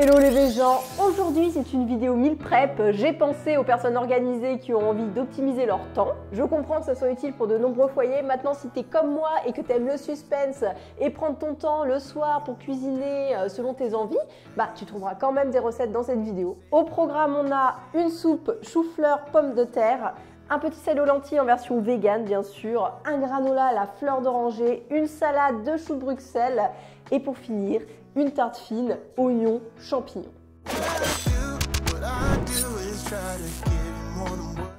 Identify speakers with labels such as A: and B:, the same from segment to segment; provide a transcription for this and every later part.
A: Hello les gens, aujourd'hui c'est une vidéo meal prep. J'ai pensé aux personnes organisées qui ont envie d'optimiser leur temps. Je comprends que ça soit utile pour de nombreux foyers. Maintenant, si t'es comme moi et que t'aimes le suspense et prendre ton temps le soir pour cuisiner selon tes envies, bah tu trouveras quand même des recettes dans cette vidéo. Au programme, on a une soupe chou-fleur pommes de terre, un petit salé aux lentilles en version vegan bien sûr, un granola à la fleur d'oranger, une salade de choux de Bruxelles et pour finir, une tarte fine, oignons, champignons.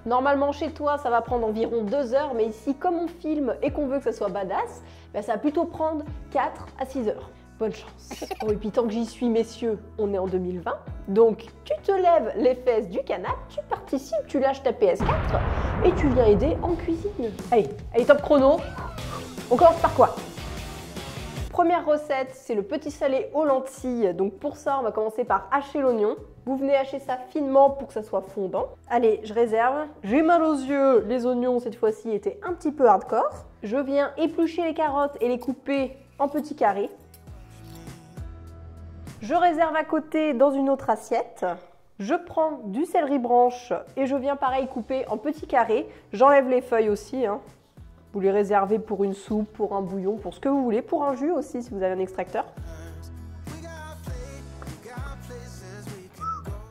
A: Normalement chez toi ça va prendre environ 2 heures, mais ici comme on filme et qu'on veut que ça soit badass, bah, ça va plutôt prendre 4 à 6 heures. Bonne chance. Oh, et puis tant que j'y suis messieurs, on est en 2020, donc tu te lèves les fesses du canapé, tu participes, tu lâches ta PS4 et tu viens aider en cuisine. Allez, top chrono, on commence par quoi ? Première recette, c'est le petit salé aux lentilles. Donc pour ça, on va commencer par hacher l'oignon. Vous venez hacher ça finement pour que ça soit fondant. Allez, je réserve. J'ai mal aux yeux, les oignons cette fois-ci étaient un petit peu hardcore. Je viens éplucher les carottes et les couper en petits carrés. Je réserve à côté dans une autre assiette. Je prends du céleri branche et je viens pareil couper en petits carrés. J'enlève les feuilles aussi, hein. Vous les réservez pour une soupe, pour un bouillon, pour ce que vous voulez, pour un jus aussi si vous avez un extracteur.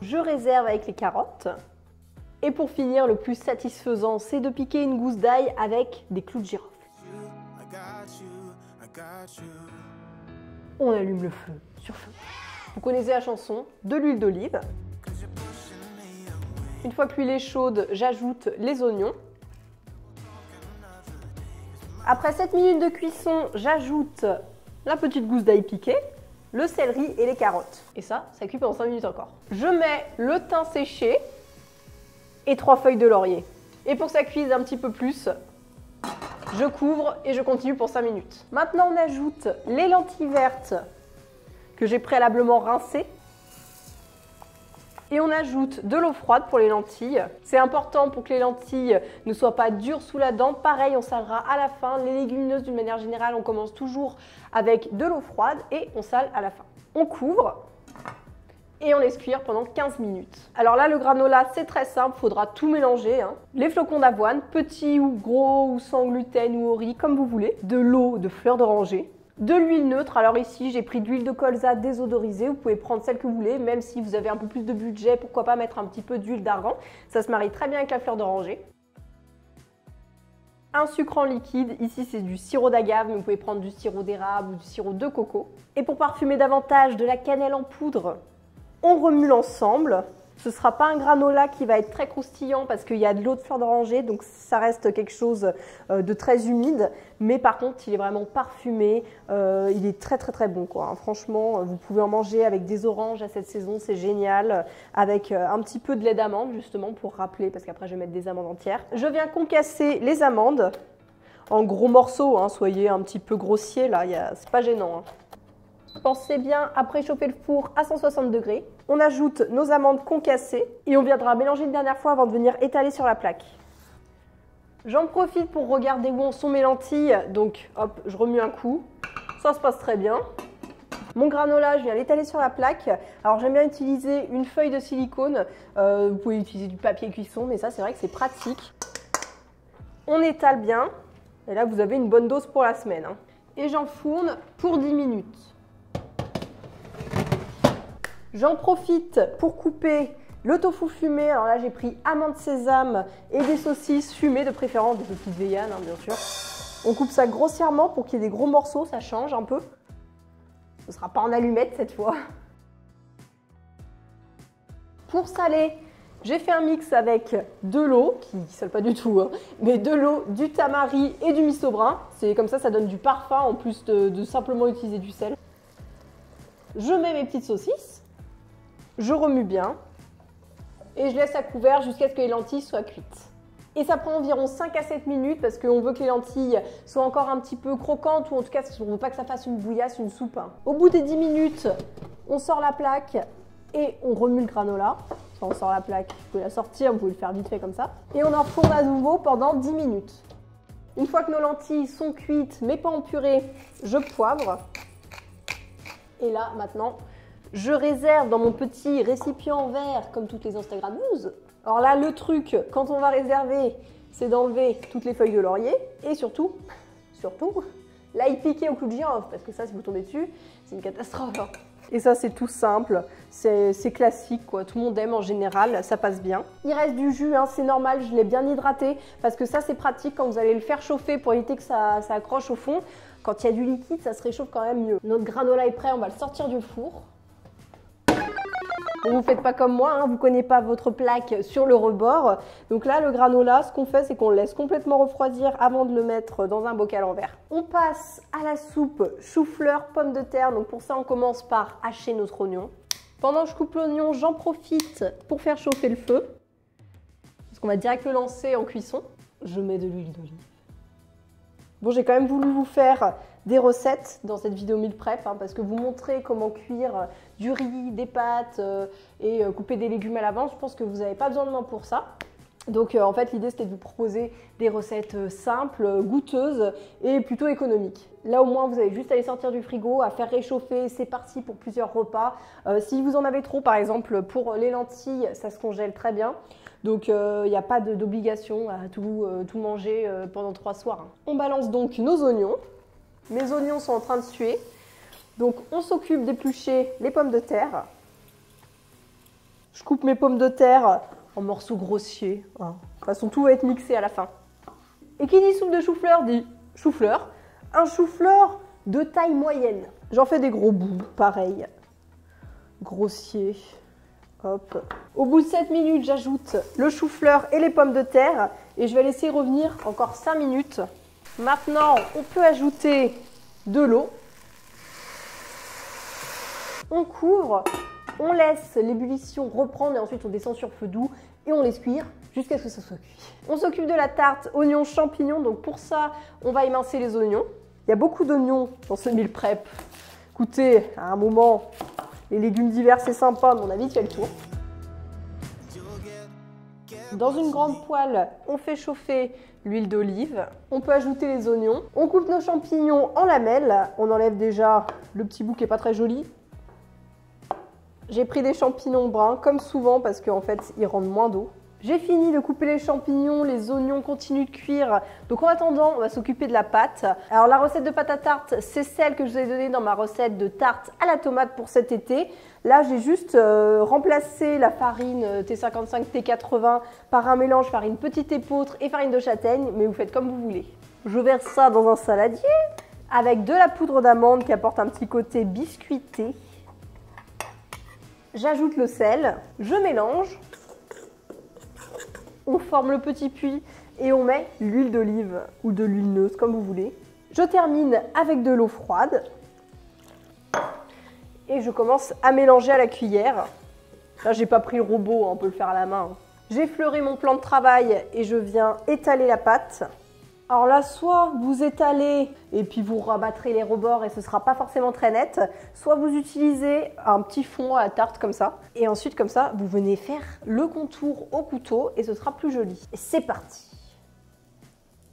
A: Je réserve avec les carottes. Et pour finir, le plus satisfaisant, c'est de piquer une gousse d'ail avec des clous de girofle. On allume le feu sur feu. Vous connaissez la chanson, de l'huile d'olive. Une fois que l'huile est chaude, j'ajoute les oignons. Après 7 minutes de cuisson, j'ajoute la petite gousse d'ail piquée, le céleri et les carottes. Et ça cuit pendant 5 minutes encore. Je mets le thym séché et 3 feuilles de laurier. Et pour que ça cuise un petit peu plus, je couvre et je continue pour 5 minutes. Maintenant, on ajoute les lentilles vertes que j'ai préalablement rincées. Et on ajoute de l'eau froide pour les lentilles. C'est important pour que les lentilles ne soient pas dures sous la dent. Pareil, on salera à la fin. Les légumineuses, d'une manière générale, on commence toujours avec de l'eau froide et on sale à la fin. On couvre et on laisse cuire pendant 15 minutes. Alors là, le granola, c'est très simple, il faudra tout mélanger, hein. Les flocons d'avoine, petits ou gros, ou sans gluten ou au riz, comme vous voulez. De l'eau de fleur d'oranger. De l'huile neutre, alors ici j'ai pris de l'huile de colza désodorisée, vous pouvez prendre celle que vous voulez, même si vous avez un peu plus de budget, pourquoi pas mettre un petit peu d'huile d'argan, ça se marie très bien avec la fleur d'oranger. Un sucre en liquide, ici c'est du sirop d'agave, mais vous pouvez prendre du sirop d'érable ou du sirop de coco. Et pour parfumer davantage, de la cannelle en poudre, on remue l'ensemble. Ce ne sera pas un granola qui va être très croustillant parce qu'il y a de l'eau de fleur d'oranger, donc ça reste quelque chose de très humide. Mais par contre, il est vraiment parfumé, il est très bon quoi, hein. Franchement, vous pouvez en manger avec des oranges à cette saison, c'est génial. Avec un petit peu de lait d'amande justement pour rappeler, parce qu'après je vais mettre des amandes entières. Je viens concasser les amandes en gros morceaux, hein, soyez un petit peu grossier là, c'est pas gênant, hein. Pensez bien à préchauffer le four à 160 degrés. On ajoute nos amandes concassées et on viendra mélanger une dernière fois avant de venir étaler sur la plaque. J'en profite pour regarder où en sont mes lentilles. Donc hop, je remue un coup. Ça se passe très bien. Mon granola, je viens l'étaler sur la plaque. Alors j'aime bien utiliser une feuille de silicone. Vous pouvez utiliser du papier cuisson, mais ça c'est vrai que c'est pratique. On étale bien. Et là vous avez une bonne dose pour la semaine, hein. Et j'enfourne pour 10 minutes. J'en profite pour couper le tofu fumé. Alors là, j'ai pris amandes sésame et des saucisses fumées, de préférence des saucisses véganes, hein, bien sûr. On coupe ça grossièrement pour qu'il y ait des gros morceaux, ça change un peu. Ce ne sera pas en allumette cette fois. Pour saler, j'ai fait un mix avec de l'eau, qui ne sale pas du tout, hein, mais de l'eau, du tamari et du miso brun. C'est comme ça donne du parfum en plus de simplement utiliser du sel. Je mets mes petites saucisses. Je remue bien et je laisse à couvert jusqu'à ce que les lentilles soient cuites. Et ça prend environ 5 à 7 minutes parce qu'on veut que les lentilles soient encore un petit peu croquantes ou en tout cas on ne veut pas que ça fasse une bouillasse, une soupe, hein. Au bout des 10 minutes, on sort la plaque et on remue le granola. Enfin, on sort la plaque, vous pouvez la sortir, vous pouvez le faire vite fait comme ça. Et on enfourne à nouveau pendant 10 minutes. Une fois que nos lentilles sont cuites mais pas en purée, je poivre. Et là, maintenant, Je réserve dans mon petit récipient en verre, comme toutes les Instagrammeuses. Alors là, le truc, quand on va réserver, c'est d'enlever toutes les feuilles de laurier et surtout, l'ail piqué au clou de girofle, parce que ça, si vous tombez dessus, c'est une catastrophe. Hein. Et ça, c'est tout simple, c'est classique, quoi. Tout le monde aime en général, ça passe bien. Il reste du jus, hein, c'est normal, je l'ai bien hydraté, parce que ça, c'est pratique quand vous allez le faire chauffer pour éviter que ça accroche au fond. Quand il y a du liquide, ça se réchauffe quand même mieux. Notre granola est prêt, on va le sortir du four. Bon, vous ne faites pas comme moi, hein, vous ne cognez pas votre plaque sur le rebord. Donc là, le granola, ce qu'on fait, c'est qu'on le laisse complètement refroidir avant de le mettre dans un bocal en verre. On passe à la soupe chou-fleur, pommes de terre. Donc pour ça, on commence par hacher notre oignon. Pendant que je coupe l'oignon, j'en profite pour faire chauffer le feu. Parce qu'on va direct le lancer en cuisson. Je mets de l'huile d'olive. Bon, j'ai quand même voulu vous faire des recettes dans cette vidéo meal prep, hein, parce que vous montrer comment cuire du riz, des pâtes et couper des légumes à l'avance. Je pense que vous n'avez pas besoin de moi pour ça. Donc en fait, l'idée c'était de vous proposer des recettes simples, goûteuses et plutôt économiques. Là au moins, vous avez juste à les sortir du frigo, à faire réchauffer, c'est parti pour plusieurs repas. Si vous en avez trop, par exemple pour les lentilles, ça se congèle très bien. Donc il n'y a pas d'obligation à tout manger pendant 3 soirs. Hein. On balance donc nos oignons. Mes oignons sont en train de suer. Donc on s'occupe d'éplucher les pommes de terre. Je coupe mes pommes de terre en morceaux grossiers. Hein. De toute façon, tout va être mixé à la fin. Et qui dit soupe de chou-fleur dit chou-fleur. Un chou-fleur de taille moyenne. J'en fais des gros bouts, pareil. Grossier. Hop. Au bout de 7 minutes, j'ajoute le chou-fleur et les pommes de terre. Et je vais laisser revenir encore 5 minutes. Maintenant, on peut ajouter de l'eau. On couvre, on laisse l'ébullition reprendre et ensuite on descend sur feu doux et on laisse cuire jusqu'à ce que ça soit cuit. On s'occupe de la tarte oignons champignons, donc pour ça, on va émincer les oignons. Il y a beaucoup d'oignons dans ce meal prep. Écoutez, à un moment, les légumes divers c'est sympa, mais on a vite fait le tour. Dans une grande poêle, on fait chauffer l'huile d'olive. On peut ajouter les oignons. On coupe nos champignons en lamelles. On enlève déjà le petit bout qui n'est pas très joli. J'ai pris des champignons bruns, comme souvent, parce qu'en fait, ils rendent moins d'eau. J'ai fini de couper les champignons, les oignons continuent de cuire. Donc en attendant, on va s'occuper de la pâte. Alors la recette de pâte à tarte, c'est celle que je vous ai donnée dans ma recette de tarte à la tomate pour cet été. Là, j'ai juste remplacé la farine T55, T80 par un mélange farine petite épeautre et farine de châtaigne, mais vous faites comme vous voulez. Je verse ça dans un saladier avec de la poudre d'amande qui apporte un petit côté biscuité. J'ajoute le sel, je mélange. On forme le petit puits et on met l'huile d'olive ou de l'huile neutre, comme vous voulez. Je termine avec de l'eau froide. Et je commence à mélanger à la cuillère. Là, j'ai pas pris le robot, on peut le faire à la main. J'ai effleuré mon plan de travail et je viens étaler la pâte. Alors là, soit vous étalez et puis vous rabattrez les rebords et ce sera pas forcément très net, soit vous utilisez un petit fond à la tarte comme ça. Et ensuite, comme ça, vous venez faire le contour au couteau et ce sera plus joli. Et c'est parti!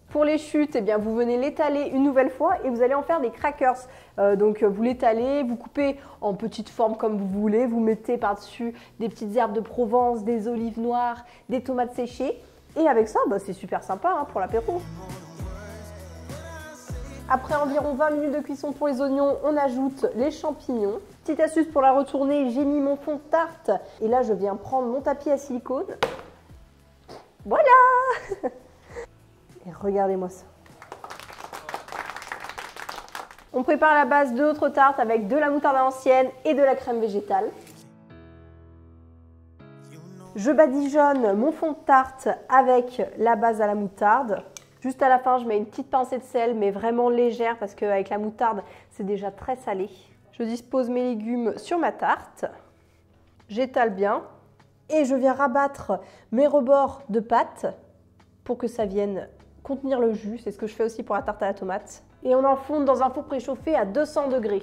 A: Pour les chutes, eh bien, vous venez l'étaler une nouvelle fois et vous allez en faire des crackers. Donc vous l'étalez, vous coupez en petites formes comme vous voulez, vous mettez par-dessus des petites herbes de Provence, des olives noires, des tomates séchées. Et avec ça, bah, c'est super sympa hein, pour l'apéro. Après environ 20 minutes de cuisson pour les oignons, on ajoute les champignons. Petite astuce pour la retourner, j'ai mis mon fond de tarte. Et là, je viens prendre mon tapis à silicone. Voilà! Et regardez-moi ça. On prépare la base de notre tarte avec de la moutarde à l'ancienne et de la crème végétale. Je badigeonne mon fond de tarte avec la base à la moutarde. Juste à la fin, je mets une petite pincée de sel, mais vraiment légère parce qu'avec la moutarde, c'est déjà très salé. Je dispose mes légumes sur ma tarte. J'étale bien et je viens rabattre mes rebords de pâte pour que ça vienne contenir le jus. C'est ce que je fais aussi pour la tarte à la tomate. Et on enfourne dans un four préchauffé à 200 degrés.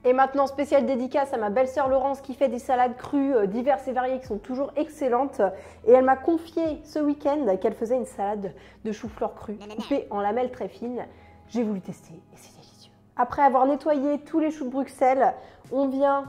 A: Et maintenant, spéciale dédicace à ma belle-sœur Laurence qui fait des salades crues diverses et variées qui sont toujours excellentes. Et elle m'a confié ce week-end qu'elle faisait une salade de chou-fleur cru coupée en lamelles très fines. J'ai voulu tester et c'est délicieux. Après avoir nettoyé tous les choux de Bruxelles, On vient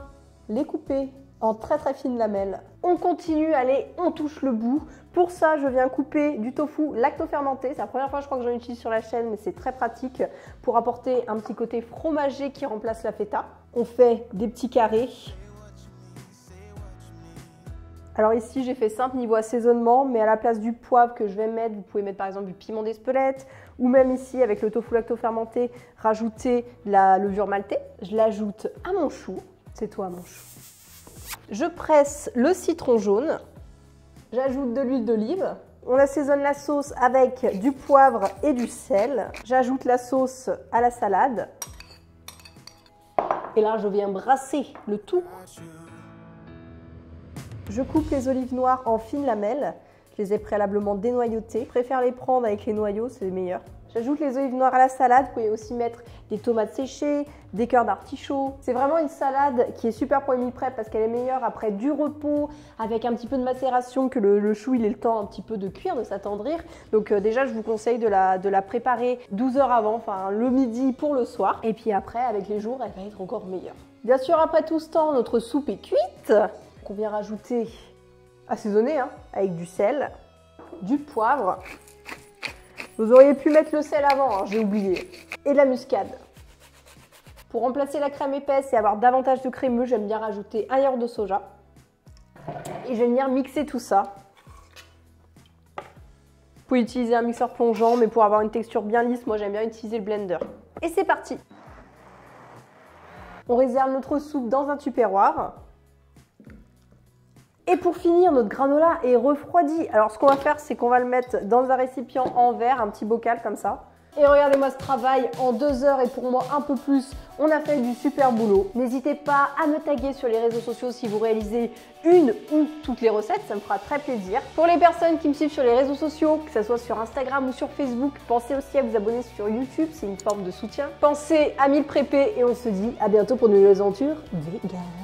A: les couper en très très fines lamelles. On continue, allez, on touche le bout. Pour ça, je viens couper du tofu lacto-fermenté. C'est la première fois, je crois, que j'en utilise sur la chaîne, mais c'est très pratique pour apporter un petit côté fromager qui remplace la feta. On fait des petits carrés. Alors ici, j'ai fait simple niveau assaisonnement, mais à la place du poivre que je vais mettre, vous pouvez mettre par exemple du piment d'Espelette, ou même ici, avec le tofu lacto-fermenté, rajouter de la levure maltée. Je l'ajoute à mon chou. C'est toi, mon chou. Je presse le citron jaune. J'ajoute de l'huile d'olive. On assaisonne la sauce avec du poivre et du sel. J'ajoute la sauce à la salade. Et là, je viens brasser le tout. Je coupe les olives noires en fines lamelles. Je les ai préalablement dénoyautées. Je préfère les prendre avec les noyaux, c'est les meilleurs. J'ajoute les olives noires à la salade. Vous pouvez aussi mettre des tomates séchées, des cœurs d'artichaut. C'est vraiment une salade qui est super pour les meal prep parce qu'elle est meilleure après du repos, avec un petit peu de macération, que le chou il ait le temps un petit peu de cuire, de s'attendrir. Donc déjà, je vous conseille de la préparer 12 heures avant, enfin le midi pour le soir. Et puis après, avec les jours, elle va être encore meilleure. Bien sûr, après tout ce temps, notre soupe est cuite. Donc on vient rajouter, assaisonner, avec du sel, du poivre. Vous auriez pu mettre le sel avant, j'ai oublié. Et de la muscade. Pour remplacer la crème épaisse et avoir davantage de crémeux, j'aime bien rajouter un yaourt de soja. Et je vais venir mixer tout ça. Vous pouvez utiliser un mixeur plongeant, mais pour avoir une texture bien lisse, moi j'aime bien utiliser le blender. Et c'est parti! On réserve notre soupe dans un tupperware. Et pour finir, notre granola est refroidi. Alors ce qu'on va faire, c'est qu'on va le mettre dans un récipient en verre, un petit bocal comme ça. Et regardez-moi ce travail, en 2 heures et pour moi un peu plus, on a fait du super boulot. N'hésitez pas à me taguer sur les réseaux sociaux si vous réalisez une ou toutes les recettes, ça me fera très plaisir. Pour les personnes qui me suivent sur les réseaux sociaux, que ce soit sur Instagram ou sur Facebook, pensez aussi à vous abonner sur YouTube, c'est une forme de soutien. Pensez à meal prepper et on se dit à bientôt pour de nouvelles aventures véganes.